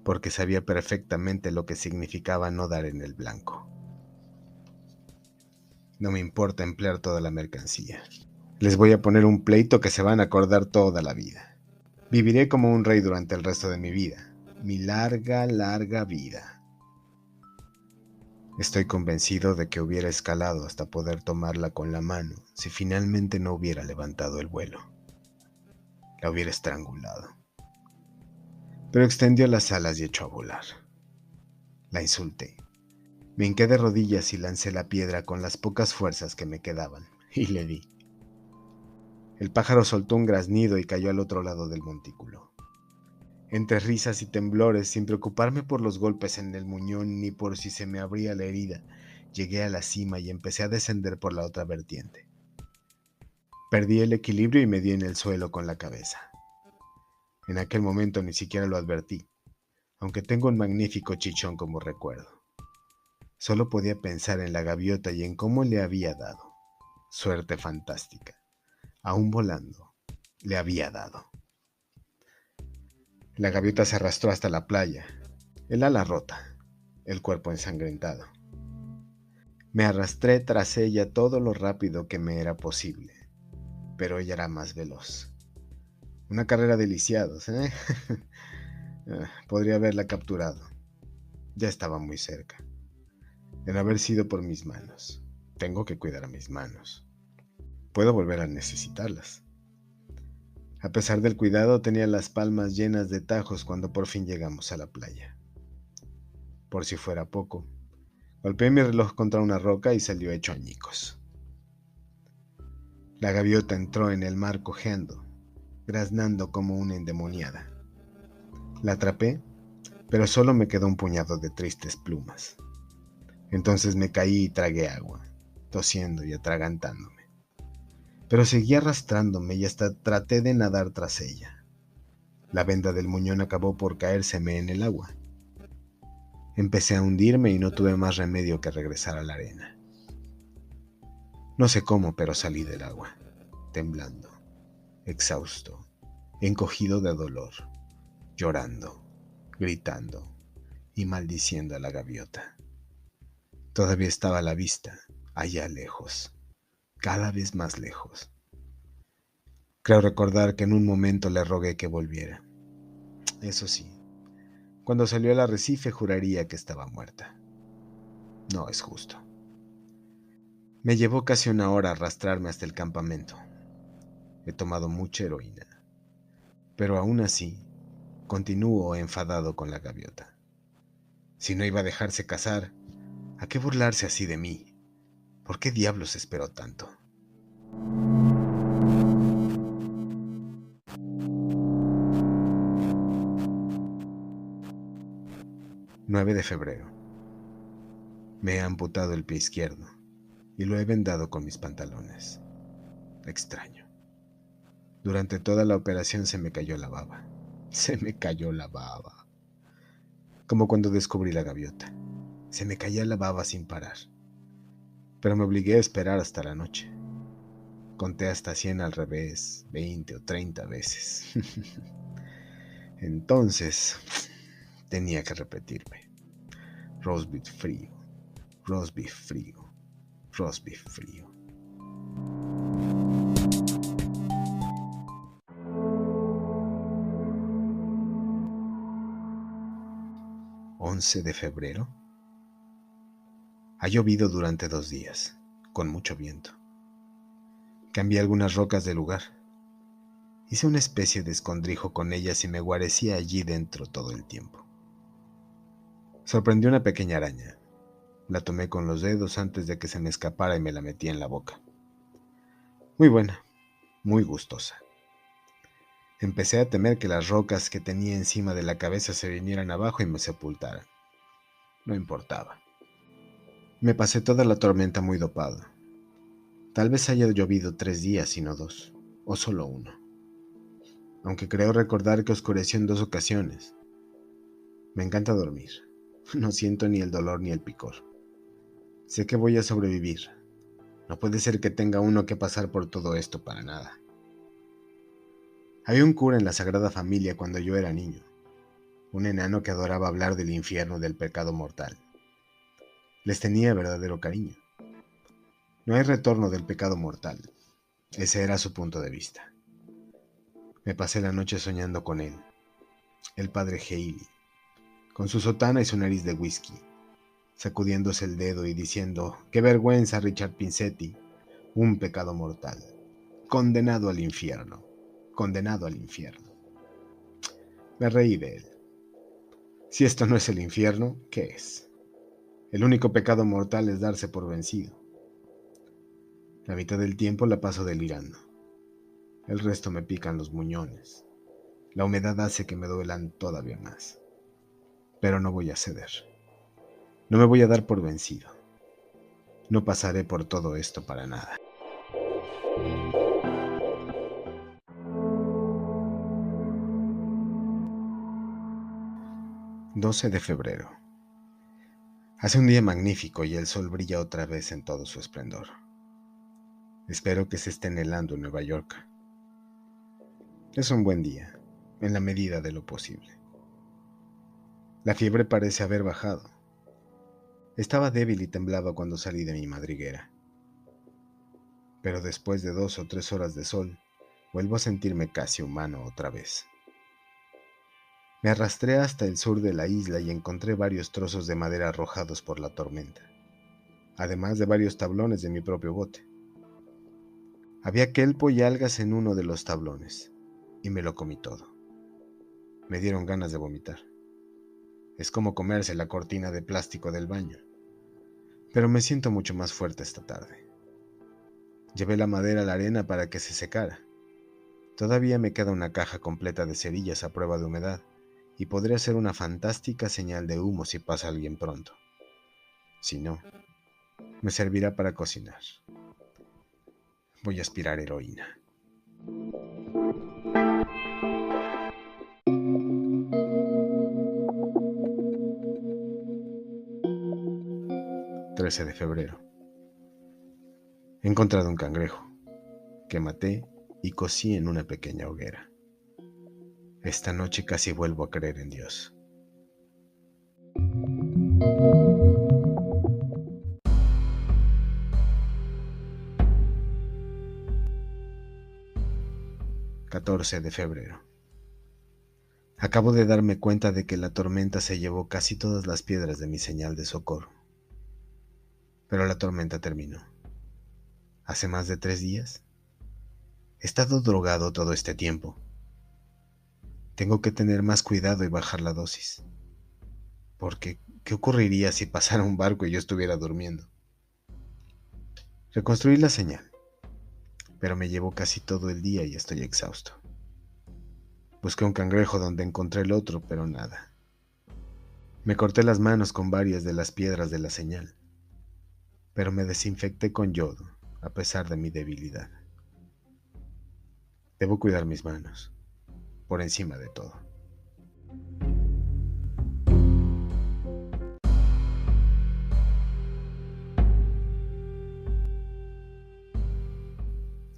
porque sabía perfectamente lo que significaba no dar en el blanco. No me importa emplear toda la mercancía. Les voy a poner un pleito que se van a acordar toda la vida. Viviré como un rey durante el resto de mi vida. Mi larga, larga vida. Estoy convencido de que hubiera escalado hasta poder tomarla con la mano si finalmente no hubiera levantado el vuelo. La hubiera estrangulado. Pero extendió las alas y echó a volar. La insulté. Me hinqué de rodillas y lancé la piedra con las pocas fuerzas que me quedaban, y le di. El pájaro soltó un graznido y cayó al otro lado del montículo. Entre risas y temblores, sin preocuparme por los golpes en el muñón ni por si se me abría la herida, llegué a la cima y empecé a descender por la otra vertiente. Perdí el equilibrio y me di en el suelo con la cabeza. En aquel momento ni siquiera lo advertí, aunque tengo un magnífico chichón como recuerdo. Solo podía pensar en la gaviota y en cómo le había dado. Suerte fantástica. Aún volando, le había dado. La gaviota se arrastró hasta la playa, el ala rota, el cuerpo ensangrentado. Me arrastré tras ella todo lo rápido que me era posible, pero ella era más veloz. Una carrera de lisiados, ¿eh? Podría haberla capturado. Ya estaba muy cerca. De no haber sido por mis manos. Tengo que cuidar a mis manos. Puedo volver a necesitarlas. A pesar del cuidado, tenía las palmas llenas de tajos cuando por fin llegamos a la playa. Por si fuera poco, golpeé mi reloj contra una roca y salió hecho añicos. La gaviota entró en el mar cojeando, graznando como una endemoniada. La atrapé, pero solo me quedó un puñado de tristes plumas. Entonces me caí y tragué agua, tosiendo y atragantándome. Pero seguí arrastrándome y hasta traté de nadar tras ella. La venda del muñón acabó por caérseme en el agua. Empecé a hundirme y no tuve más remedio que regresar a la arena. No sé cómo, pero salí del agua, temblando, exhausto, encogido de dolor, llorando, gritando y maldiciendo a la gaviota. Todavía estaba a la vista, allá lejos, cada vez más lejos. Creo recordar que en un momento le rogué que volviera. Eso sí, cuando salió al arrecife juraría que estaba muerta. No es justo. Me llevó casi 1 hora arrastrarme hasta el campamento. He tomado mucha heroína. Pero aún así, continúo enfadado con la gaviota. Si no iba a dejarse cazar, ¿a qué burlarse así de mí? ¿Por qué diablos esperó tanto? 9 de febrero. Me he amputado el pie izquierdo y lo he vendado con mis pantalones. Extraño. Durante toda la operación se me cayó la baba. Se me cayó la baba. Como cuando descubrí la gaviota. Se me caía la baba sin parar. Pero me obligué a esperar hasta la noche. Conté hasta 100 al revés, 20 o 30 veces. Entonces, tenía que repetirme. Roast beef frío, roast beef frío, roast beef frío. 11 de febrero. Ha llovido durante 2 días, con mucho viento. Cambié algunas rocas de lugar. Hice una especie de escondrijo con ellas y me guarecía allí dentro todo el tiempo. Sorprendió una pequeña araña. La tomé con los dedos antes de que se me escapara y me la metí en la boca. Muy buena, muy gustosa. Empecé a temer que las rocas que tenía encima de la cabeza se vinieran abajo y me sepultaran. No importaba. Me pasé toda la tormenta muy dopado. Tal vez haya llovido 3 días y no 2, o solo uno. Aunque creo recordar que oscureció en 2 ocasiones. Me encanta dormir. No siento ni el dolor ni el picor. Sé que voy a sobrevivir. No puede ser que tenga uno que pasar por todo esto para nada. Había un cura en la Sagrada Familia cuando yo era niño. Un enano que adoraba hablar del infierno y del pecado mortal. Les tenía verdadero cariño. No hay retorno del pecado mortal. Ese era su punto de vista. Me pasé la noche soñando con él, el padre Haley, con su sotana y su nariz de whisky, sacudiéndose el dedo y diciendo: ¡qué vergüenza, Richard Pinsetti! Un pecado mortal. Condenado al infierno. Condenado al infierno. Me reí de él. Si esto no es el infierno, ¿qué es? El único pecado mortal es darse por vencido. La mitad del tiempo la paso delirando. El resto me pican los muñones. La humedad hace que me duelan todavía más. Pero no voy a ceder. No me voy a dar por vencido. No pasaré por todo esto para nada. 12 de febrero. Hace un día magnífico y el sol brilla otra vez en todo su esplendor. Espero que se esté helando en Nueva York. Es un buen día, en la medida de lo posible. La fiebre parece haber bajado. Estaba débil y temblaba cuando salí de mi madriguera. Pero después de 2 o 3 horas de sol, vuelvo a sentirme casi humano otra vez. Me arrastré hasta el sur de la isla y encontré varios trozos de madera arrojados por la tormenta, además de varios tablones de mi propio bote. Había kelpo y algas en uno de los tablones, y me lo comí todo. Me dieron ganas de vomitar. Es como comerse la cortina de plástico del baño. Pero me siento mucho más fuerte esta tarde. Llevé la madera a la arena para que se secara. Todavía me queda una caja completa de cerillas a prueba de humedad, y podría ser una fantástica señal de humo si pasa alguien pronto. Si no, me servirá para cocinar. Voy a aspirar heroína. 13 de febrero. He encontrado un cangrejo, que maté y cocí en una pequeña hoguera. Esta noche casi vuelvo a creer en Dios. –14 de febrero. Acabo de darme cuenta de que la tormenta se llevó casi todas las piedras de mi señal de socorro. Pero la tormenta terminó. ¿Hace más de 3 días? He estado drogado todo este tiempo. Tengo que tener más cuidado y bajar la dosis. Porque, ¿qué ocurriría si pasara un barco y yo estuviera durmiendo? Reconstruí la señal, pero me llevó casi todo el día y estoy exhausto. Busqué un cangrejo donde encontré el otro, pero nada. Me corté las manos con varias de las piedras de la señal, pero me desinfecté con yodo, a pesar de mi debilidad. Debo cuidar mis manos, por encima de todo.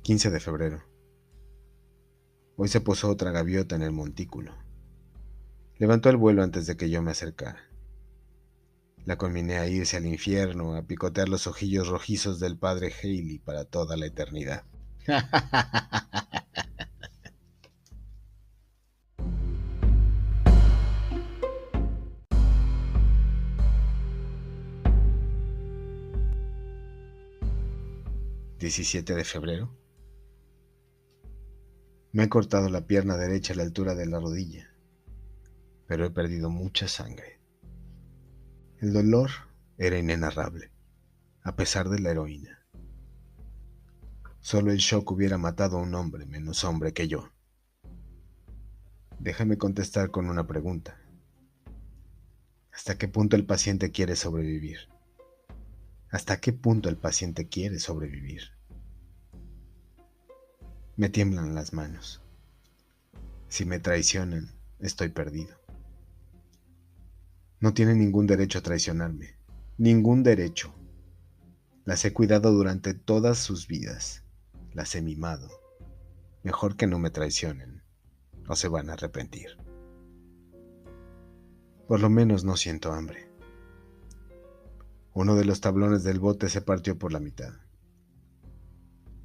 15 de febrero. Hoy se posó otra gaviota en el montículo. Levantó el vuelo antes de que yo me acercara. La conminé a irse al infierno, a picotear los ojillos rojizos del padre Haley para toda la eternidad. 17 de febrero. Me he cortado la pierna derecha a la altura de la rodilla, pero he perdido mucha sangre. El dolor era inenarrable, a pesar de la heroína. Solo el shock hubiera matado a un hombre menos hombre que yo. Déjame contestar con una pregunta. ¿Hasta qué punto el paciente quiere sobrevivir? ¿Hasta qué punto el paciente quiere sobrevivir? Me tiemblan las manos. Si me traicionan, estoy perdido. No tienen ningún derecho a traicionarme. Ningún derecho. Las he cuidado durante todas sus vidas. Las he mimado. Mejor que no me traicionen. O se van a arrepentir. Por lo menos no siento hambre. Uno de los tablones del bote se partió por la mitad.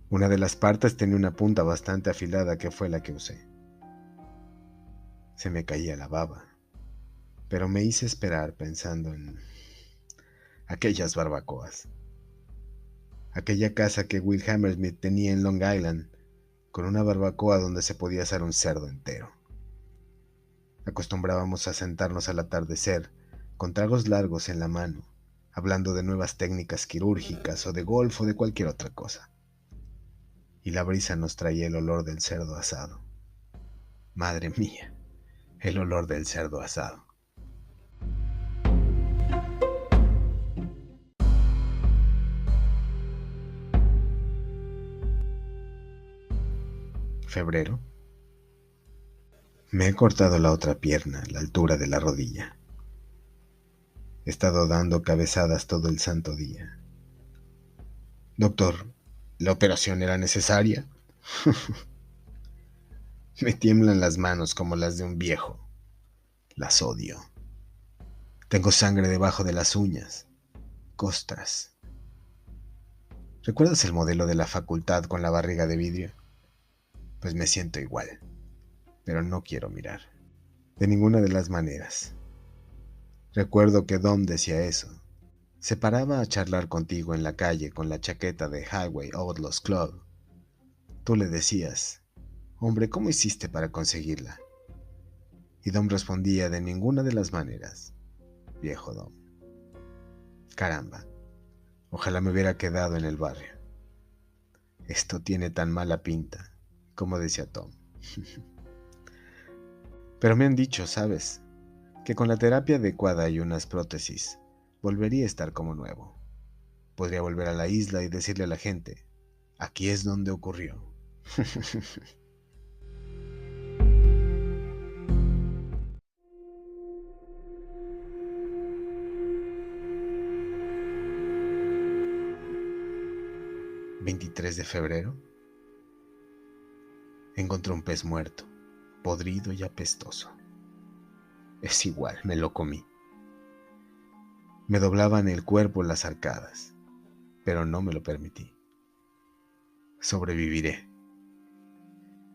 Una de las partes tenía una punta bastante afilada que fue la que usé. Se me caía la baba, pero me hice esperar pensando en aquellas barbacoas. Aquella casa que Will Hammersmith tenía en Long Island, con una barbacoa donde se podía asar un cerdo entero. Acostumbrábamos a sentarnos al atardecer, con tragos largos en la mano, hablando de nuevas técnicas quirúrgicas o de golf o de cualquier otra cosa. Y la brisa nos traía el olor del cerdo asado. Madre mía, el olor del cerdo asado. Febrero. Me he cortado la otra pierna a la altura de la rodilla. He estado dando cabezadas todo el santo día. Doctor, ¿la operación era necesaria? Me tiemblan las manos como las de un viejo. Las odio. Tengo sangre debajo de las uñas, costras. ¿Recuerdas el modelo de la facultad con la barriga de vidrio? Pues me siento igual, pero no quiero mirar. De ninguna de las maneras. Recuerdo que Dom decía eso. Se paraba a charlar contigo en la calle con la chaqueta de Highway Outlaws Club. Tú le decías, hombre, ¿cómo hiciste para conseguirla? Y Dom respondía de ninguna de las maneras. Viejo Dom. Caramba, ojalá me hubiera quedado en el barrio. Esto tiene tan mala pinta, como decía Tom. Pero me han dicho, ¿sabes? Que con la terapia adecuada y unas prótesis, volvería a estar como nuevo. Podría volver a la isla y decirle a la gente, aquí es donde ocurrió. 23 de febrero. Encontré un pez muerto, podrido y apestoso. Es igual, me lo comí. Me doblaban el cuerpo las arcadas, pero no me lo permití. Sobreviviré.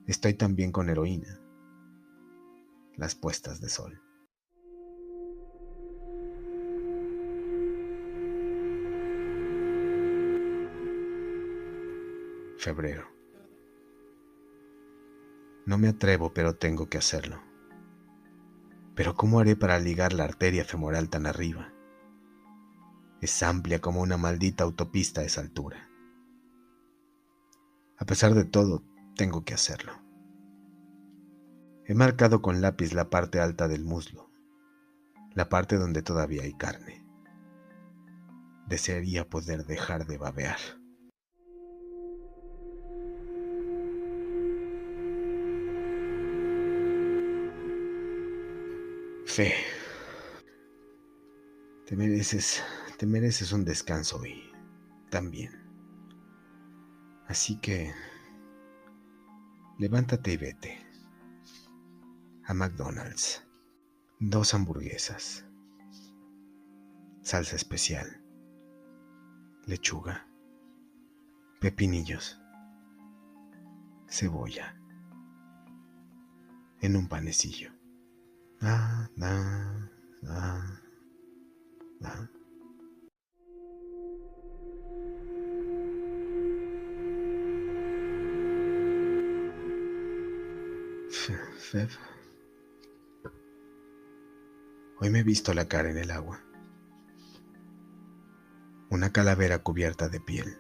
Estoy también con heroína. Las puestas de sol. Febrero. No me atrevo, pero tengo que hacerlo. Pero ¿cómo haré para ligar la arteria femoral tan arriba? Es amplia como una maldita autopista a esa altura. A pesar de todo, tengo que hacerlo. He marcado con lápiz la parte alta del muslo, la parte donde todavía hay carne. Desearía poder dejar de babear. Fe, te mereces un descanso hoy, también. Así que, levántate y vete a McDonald's. 2 hamburguesas, salsa especial, lechuga, pepinillos, cebolla, en un panecillo. Ah, ah, ah, ah. Feb, hoy me he visto la cara en el agua. Una calavera cubierta de piel.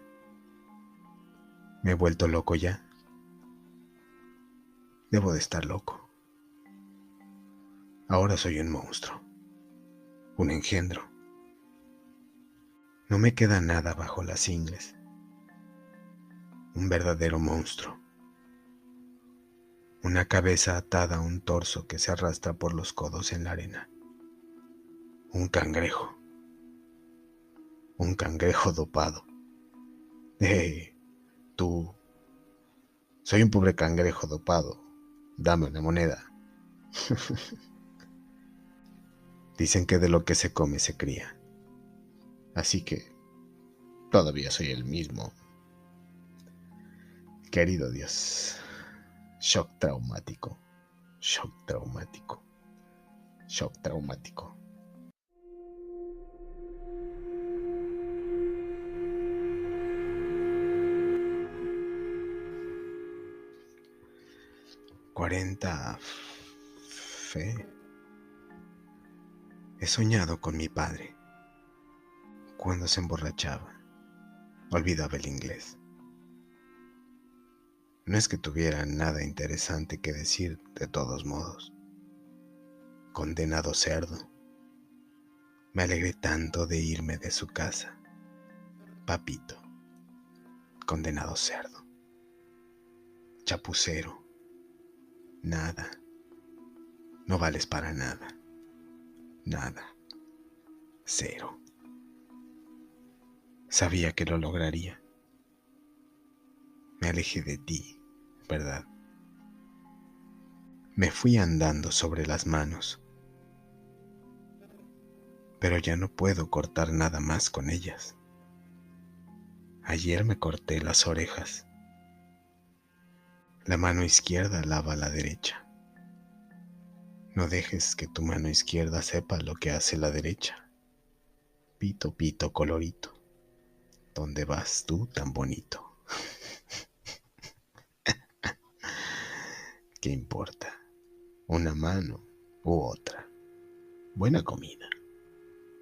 ¿Me he vuelto loco ya? Debo de estar loco. Ahora soy un monstruo. Un engendro. No me queda nada bajo las ingles. Un verdadero monstruo. Una cabeza atada a un torso que se arrastra por los codos en la arena. Un cangrejo. Un cangrejo dopado. Tú. Soy un pobre cangrejo dopado. Dame una moneda. Dicen que de lo que se come se cría. Así que todavía soy el mismo. Querido Dios. Shock traumático. Shock traumático. Shock traumático. ¿40? Fe. He soñado con mi padre. Cuando se emborrachaba, olvidaba el inglés. No es que tuviera nada interesante que decir de todos modos. Condenado cerdo. Me alegré tanto de irme de su casa. Papito. Condenado cerdo. Chapucero. Nada. No vales para nada. Nada. Cero. Sabía que lo lograría. Me alejé de ti, ¿verdad? Me fui andando sobre las manos. Pero ya no puedo cortar nada más con ellas. Ayer me corté las orejas. La mano izquierda lava la derecha. No dejes que tu mano izquierda sepa lo que hace la derecha. Pito, pito, colorito. ¿Dónde vas tú tan bonito? ¿Qué importa? Una mano u otra. Buena comida.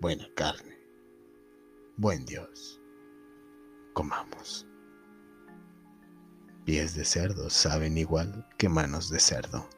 Buena carne. Buen Dios. Comamos. Pies de cerdo saben igual que manos de cerdo.